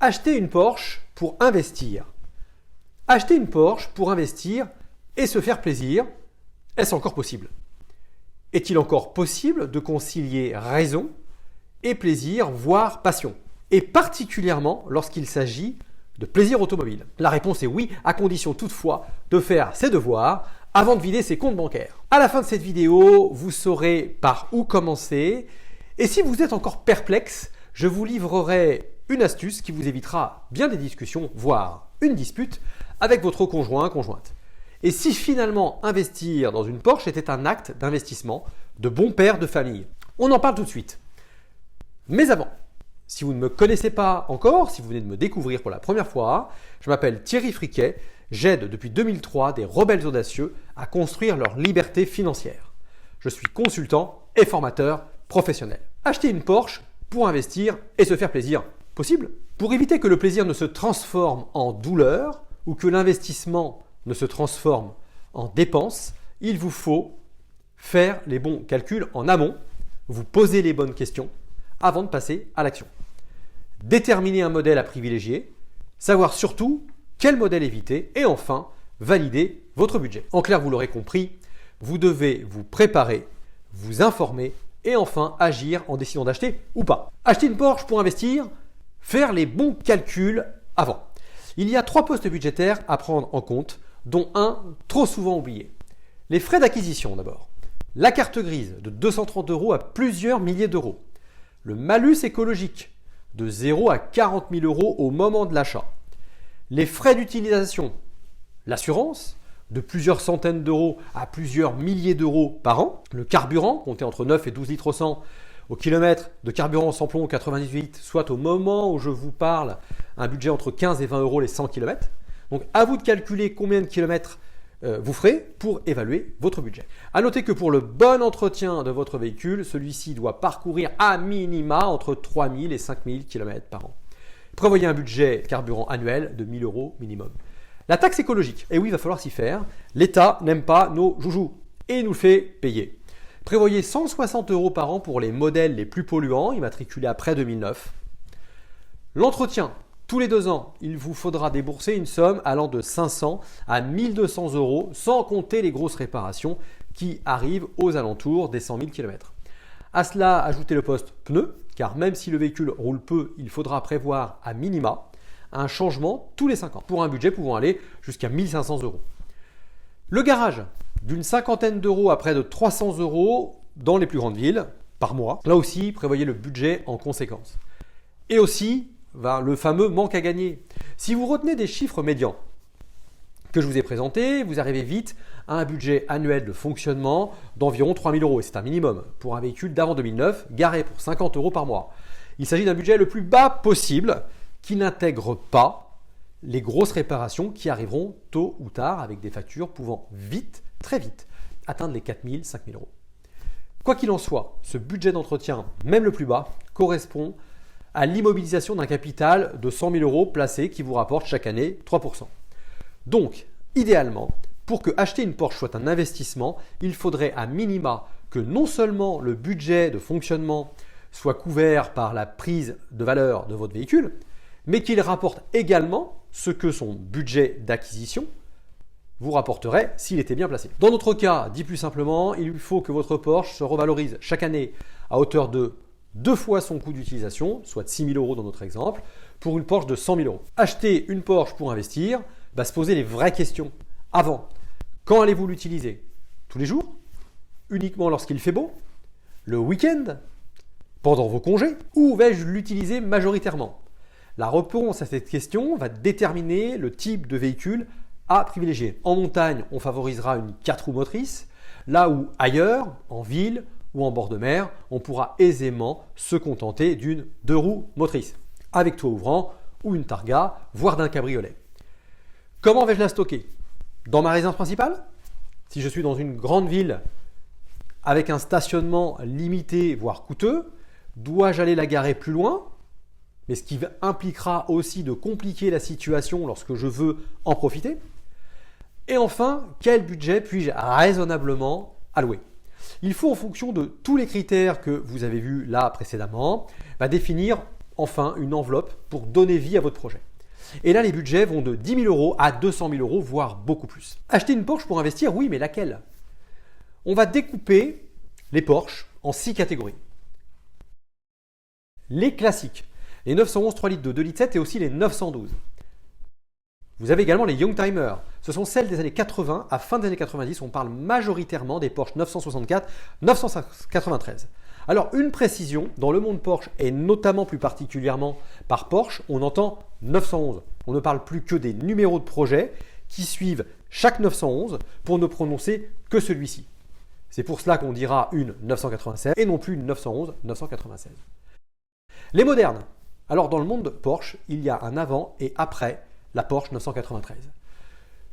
Acheter une Porsche pour investir. Acheter une Porsche pour investir et se faire plaisir, est-ce encore possible? Est-il encore possible de concilier raison et plaisir, voire passion? Et particulièrement lorsqu'il s'agit de plaisir automobile. La réponse est oui, à condition toutefois de faire ses devoirs avant de vider ses comptes bancaires. À la fin de cette vidéo, vous saurez par où commencer. Et si vous êtes encore perplexe, je vous livrerai une astuce qui vous évitera bien des discussions, voire une dispute avec votre conjoint, conjointe. Et si finalement investir dans une Porsche était un acte d'investissement de bon père de famille? On en parle tout de suite. Mais avant, si vous ne me connaissez pas encore, si vous venez de me découvrir pour la première fois, je m'appelle Thierry Friquet, j'aide depuis 2003 des rebelles audacieux à construire leur liberté financière. Je suis consultant et formateur professionnel. Acheter une Porsche pour investir et se faire plaisir, possible? Pour éviter que le plaisir ne se transforme en douleur ou que l'investissement ne se transforme en dépense, il vous faut faire les bons calculs en amont, vous poser les bonnes questions avant de passer à l'action. Déterminer un modèle à privilégier, savoir surtout quel modèle éviter et enfin valider votre budget. En clair, vous l'aurez compris, vous devez vous préparer, vous informer et enfin agir en décidant d'acheter ou pas. Acheter une Porsche pour investir, faire les bons calculs avant. Il y a 3 postes budgétaires à prendre en compte, dont un trop souvent oublié. Les frais d'acquisition d'abord. La carte grise de 230 € à plusieurs milliers d'euros. Le malus écologique de 0 à 40 000 € au moment de l'achat. Les frais d'utilisation. L'assurance de plusieurs centaines d'euros à plusieurs milliers d'euros par an. Le carburant, compté entre 9 et 12 litres au 100 au kilomètre de carburant sans plomb 98, soit au moment où je vous parle, un budget entre 15 et 20 € les 100 km. Donc à vous de calculer combien de kilomètres vous ferez pour évaluer votre budget. À noter que pour le bon entretien de votre véhicule, celui-ci doit parcourir à minima entre 3 000 et 5 000 km par an. Prévoyez un budget carburant annuel de 1 000 € minimum. La taxe écologique, et oui, il va falloir s'y faire. L'État n'aime pas nos joujoux et nous le fait payer. Prévoyez 160 € par an pour les modèles les plus polluants, immatriculés après 2009. L'entretien, tous les 2 ans, il vous faudra débourser une somme allant de 500 à 1 200 € sans compter les grosses réparations qui arrivent aux alentours des 100 000 km. À cela, ajoutez le poste pneus, car même si le véhicule roule peu, il faudra prévoir à minima un changement tous les 5 ans, pour un budget pouvant aller jusqu'à 1 500 €. Le garage, d'une cinquantaine d'euros à près de 300 € dans les plus grandes villes par mois. Là aussi, prévoyez le budget en conséquence. Et aussi, le fameux manque à gagner. Si vous retenez des chiffres médians que je vous ai présentés, vous arrivez vite à un budget annuel de fonctionnement d'environ 3 000 €. Et c'est un minimum pour un véhicule d'avant 2009, garé pour 50 € par mois. Il s'agit d'un budget le plus bas possible qui n'intègre pas les grosses réparations qui arriveront tôt ou tard avec des factures pouvant vite, très vite, atteindre les 4 000, 5 000 €. Quoi qu'il en soit, ce budget d'entretien, même le plus bas, correspond à l'immobilisation d'un capital de 100 000 € placé qui vous rapporte chaque année 3%. Donc, idéalement, pour que acheter une Porsche soit un investissement, il faudrait à minima que non seulement le budget de fonctionnement soit couvert par la prise de valeur de votre véhicule, mais qu'il rapporte également ce que son budget d'acquisition vous rapporterait s'il était bien placé. Dans notre cas, dit plus simplement, il faut que votre Porsche se revalorise chaque année à hauteur de 2 fois son coût d'utilisation, soit de 6 000 € dans notre exemple, pour une Porsche de 100 000 €. Acheter une Porsche pour investir, se poser les vraies questions. Avant, quand allez-vous l'utiliser? Tous les jours? Uniquement lorsqu'il fait beau? Le week-end? Pendant vos congés? Ou vais-je l'utiliser majoritairement? La réponse à cette question va déterminer le type de véhicule à privilégier. En montagne, on favorisera une 4 roues motrices, là où ailleurs, en ville ou en bord de mer, on pourra aisément se contenter d'une 2 roues motrices, avec toit ouvrant ou une targa, voire d'un cabriolet. Comment vais-je la stocker? Dans ma résidence principale? Si je suis dans une grande ville avec un stationnement limité, voire coûteux, dois-je aller la garer plus loin? Mais ce qui impliquera aussi de compliquer la situation lorsque je veux en profiter. Et enfin, quel budget puis-je raisonnablement allouer? Il faut, en fonction de tous les critères que vous avez vus là précédemment, définir enfin une enveloppe pour donner vie à votre projet. Et là, les budgets vont de 10 000 euros à 200 000 euros, voire beaucoup plus. Acheter une Porsche pour investir, oui, mais laquelle? On va découper les Porsche en 6 catégories. Les classiques, les 911 3 litres 2, 2 litres 7 et aussi les 912. Vous avez également les Youngtimer. Ce sont celles des années 80 à fin des années 90. On parle majoritairement des Porsche 964, 993. Alors, une précision, dans le monde Porsche et notamment plus particulièrement par Porsche, on entend 911. On ne parle plus que des numéros de projet qui suivent chaque 911 pour ne prononcer que celui-ci. C'est pour cela qu'on dira une 996 et non plus une 911, 996. Les modernes. Alors, dans le monde Porsche, il y a un avant et après la Porsche 993.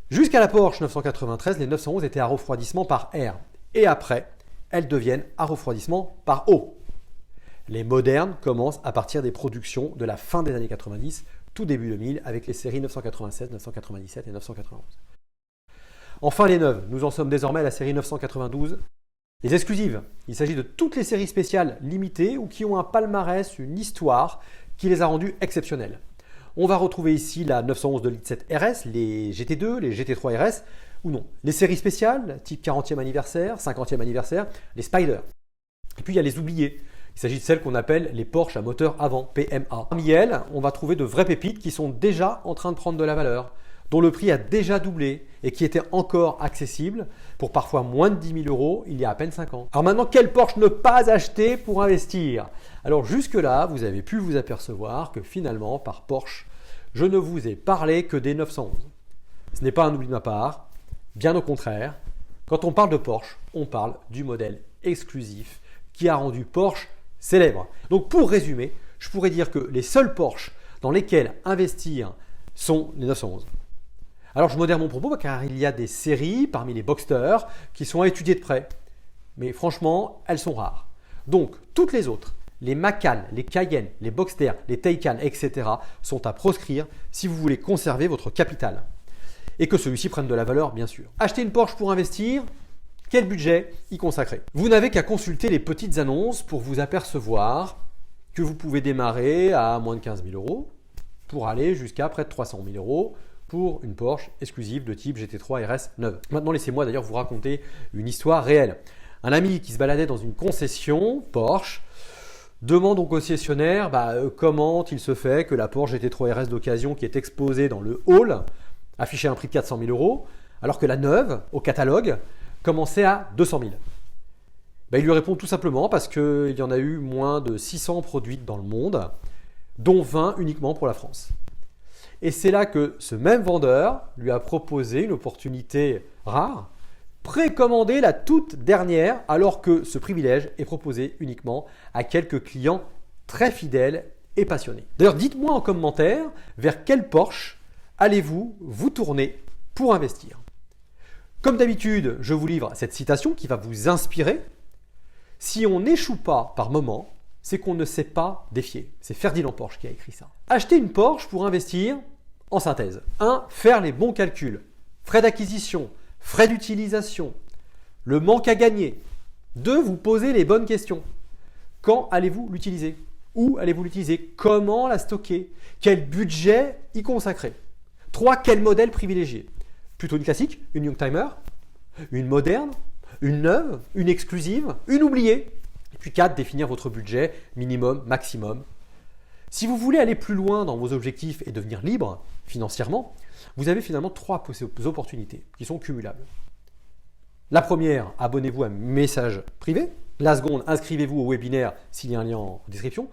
Jusqu'à la Porsche 993, les 911 étaient à refroidissement par air. Et après, elles deviennent à refroidissement par eau. Les modernes commencent à partir des productions de la fin des années 90, tout début 2000, avec les séries 996, 997 et 991. Enfin, les neuves. Nous en sommes désormais à la série 992. Les exclusives. Il s'agit de toutes les séries spéciales limitées ou qui ont un palmarès, une histoire qui les a rendues exceptionnelles. On va retrouver ici la 911 de litre 7 RS, les GT2, les GT3 RS ou non. Les séries spéciales, type 40e anniversaire, 50e anniversaire, les Spider. Et puis il y a les oubliées. Il s'agit de celles qu'on appelle les Porsche à moteur avant, PMA. Parmi elles, on va trouver de vraies pépites qui sont déjà en train de prendre de la valeur, dont le prix a déjà doublé et qui étaient encore accessibles pour parfois moins de 10 000 euros il y a à peine 5 ans. Alors maintenant, quelle Porsche ne pas acheter pour investir? Alors jusque-là, vous avez pu vous apercevoir que finalement, par Porsche, je ne vous ai parlé que des 911. Ce n'est pas un oubli de ma part, bien au contraire. Quand on parle de Porsche, on parle du modèle exclusif qui a rendu Porsche célèbre. Donc pour résumer, je pourrais dire que les seuls Porsche dans lesquels investir sont les 911. Alors je modère mon propos car il y a des séries parmi les Boxster qui sont à étudier de près. Mais franchement, elles sont rares. Donc toutes les autres, les Macan, les Cayenne, les Boxster, les Taycan, etc. sont à proscrire si vous voulez conserver votre capital. Et que celui-ci prenne de la valeur, bien sûr. Acheter une Porsche pour investir, quel budget y consacrer? Vous n'avez qu'à consulter les petites annonces pour vous apercevoir que vous pouvez démarrer à moins de 15 000 euros pour aller jusqu'à près de 300 000 euros pour une Porsche exclusive de type GT3 RS 9. Maintenant, laissez-moi d'ailleurs vous raconter une histoire réelle. Un ami qui se baladait dans une concession Porsche demande au concessionnaire comment il se fait que la Porsche GT3 RS d'occasion qui est exposée dans le hall affichait un prix de 400 000 euros alors que la neuve au catalogue commençait à 200 000. Il lui répond tout simplement parce qu'il y en a eu moins de 600 produites dans le monde, dont 20 uniquement pour la France. Et c'est là que ce même vendeur lui a proposé une opportunité rare, précommander la toute dernière, alors que ce privilège est proposé uniquement à quelques clients très fidèles et passionnés. D'ailleurs, dites-moi en commentaire vers quelle Porsche allez-vous vous tourner pour investir. Comme d'habitude, je vous livre cette citation qui va vous inspirer. Si on n'échoue pas par moment, c'est qu'on ne sait pas défier. C'est Ferdinand Porsche qui a écrit ça. Acheter une Porsche pour investir, en synthèse. 1. Faire les bons calculs. Frais d'acquisition, frais d'utilisation, le manque à gagner. 2. Vous poser les bonnes questions. Quand allez-vous l'utiliser? Où allez-vous l'utiliser? Comment la stocker? Quel budget y consacrer? 3. Quel modèle privilégier? Plutôt une classique, une Youngtimer, une moderne, une neuve, une exclusive, une oubliée. Et puis 4, définir votre budget minimum, maximum. Si vous voulez aller plus loin dans vos objectifs et devenir libre financièrement, vous avez finalement 3 opportunités qui sont cumulables. La première, abonnez-vous à un message privé. La seconde, inscrivez-vous au webinaire s'il y a un lien en description.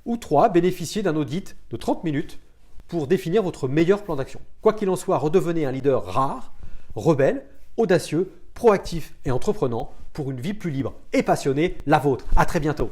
Ou 3, bénéficiez d'un audit de 30 minutes pour définir votre meilleur plan d'action. Quoi qu'il en soit, redevenez un leader rare, rebelle, audacieux, proactif et entreprenant pour une vie plus libre et passionnée, la vôtre. À très bientôt.